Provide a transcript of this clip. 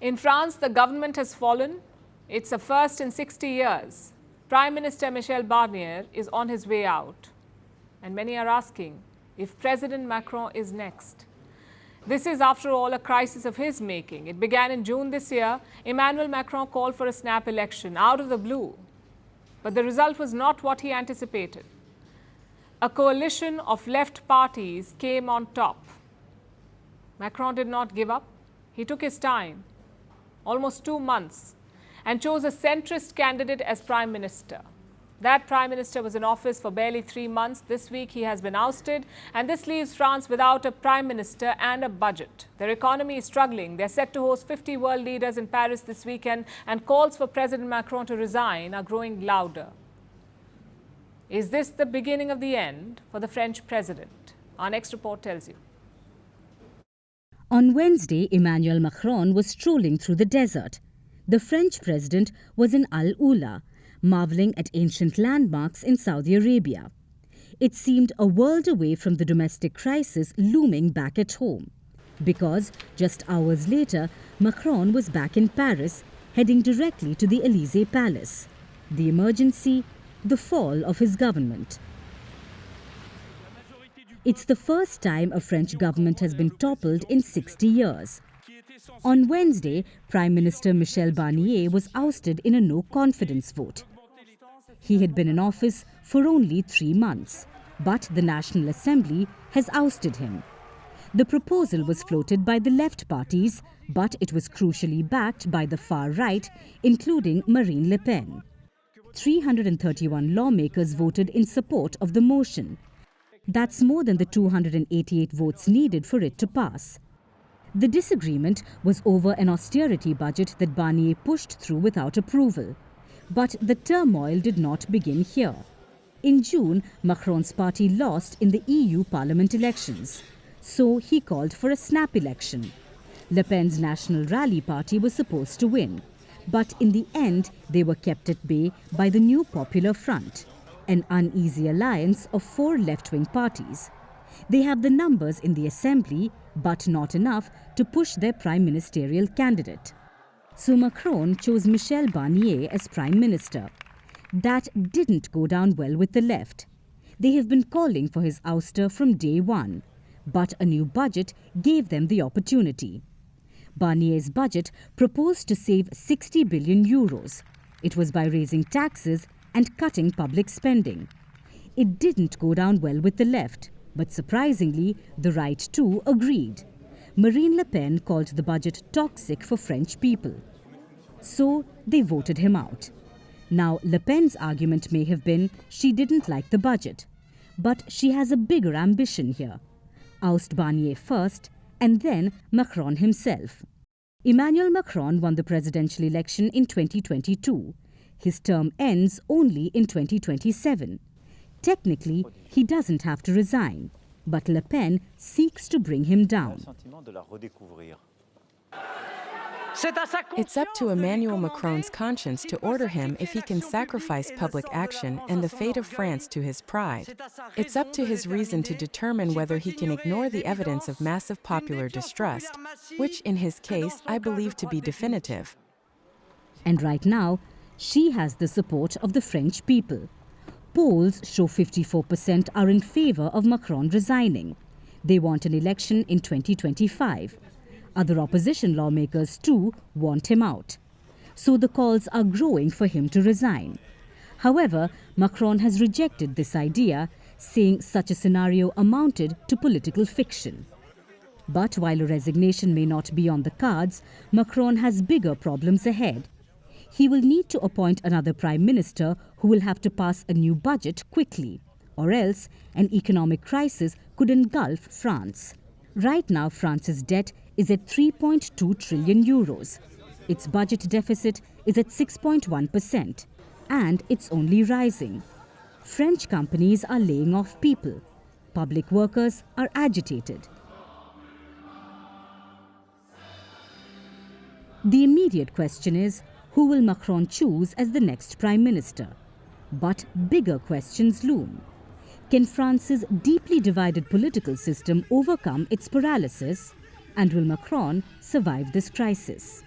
In France, the government has fallen. It's a first in 60 years. Prime Minister Michel Barnier is on his way out. And many are asking if President Macron is next. This is, after all, a crisis of his making. It began in June this year. Emmanuel Macron called for a snap election out of the blue. But the result was not what he anticipated. A coalition of left parties came on top. Macron did not give up. He took his time, almost 2 months, and chose a centrist candidate as prime minister. That prime minister was in office for barely 3 months. This week he has been ousted, and this leaves France without a prime minister and a budget. Their economy is struggling. They're set to host 50 world leaders in Paris this weekend, and calls for President Macron to resign are growing louder. Is this the beginning of the end for the French president? Our next report tells you. On Wednesday, Emmanuel Macron was strolling through the desert. The French president was in Al Ula, marveling at ancient landmarks in Saudi Arabia. It seemed a world away from the domestic crisis looming back at home. Because just hours later, Macron was back in Paris, heading directly to the Élysée Palace. The emergency, the fall of his government. It's the first time a French government has been toppled in 60 years. On Wednesday, Prime Minister Michel Barnier was ousted in a no-confidence vote. He had been in office for only 3 months, but the National Assembly has ousted him. The proposal was floated by the left parties, but it was crucially backed by the far right, including Marine Le Pen. 331 lawmakers voted in support of the motion. That's more than the 288 votes needed for it to pass. The disagreement was over an austerity budget that Barnier pushed through without approval. But the turmoil did not begin here. In June, Macron's party lost in the EU Parliament elections. So he called for a snap election. Le Pen's National Rally Party was supposed to win. But in the end, they were kept at bay by the New Popular Front, an uneasy alliance of 4 left-wing parties. They have the numbers in the assembly, but not enough to push their prime ministerial candidate. So Macron chose Michel Barnier as prime minister. That didn't go down well with the left. They have been calling for his ouster from day one, but a new budget gave them the opportunity. Barnier's budget proposed to save 60 billion euros. It was by raising taxes and cutting public spending. It didn't go down well with the left, but surprisingly, the right too agreed. Marine Le Pen called the budget toxic for French people. So they voted him out. Now, Le Pen's argument may have been she didn't like the budget. But she has a bigger ambition here. Oust Barnier first, and then Macron himself. Emmanuel Macron won the presidential election in 2022. His term ends only in 2027. Technically, he doesn't have to resign, but Le Pen seeks to bring him down. It's up to Emmanuel Macron's conscience to order him if he can sacrifice public action and the fate of France to his pride. It's up to his reason to determine whether he can ignore the evidence of massive popular distrust, which in his case I believe to be definitive. And right now, she has the support of the French people. Polls show 54% are in favor of Macron resigning. They want an election in 2025. Other opposition lawmakers too want him out. So the calls are growing for him to resign. However, Macron has rejected this idea, saying such a scenario amounted to political fiction. But while a resignation may not be on the cards, Macron has bigger problems ahead. He will need to appoint another prime minister who will have to pass a new budget quickly, or else an economic crisis could engulf France. Right now, France's debt is at 3.2 trillion euros. Its budget deficit is at 6.1%, and it's only rising. French companies are laying off people. Public workers are agitated. The immediate question is, who will Macron choose as the next prime minister? But bigger questions loom. Can France's deeply divided political system overcome its paralysis? And will Macron survive this crisis?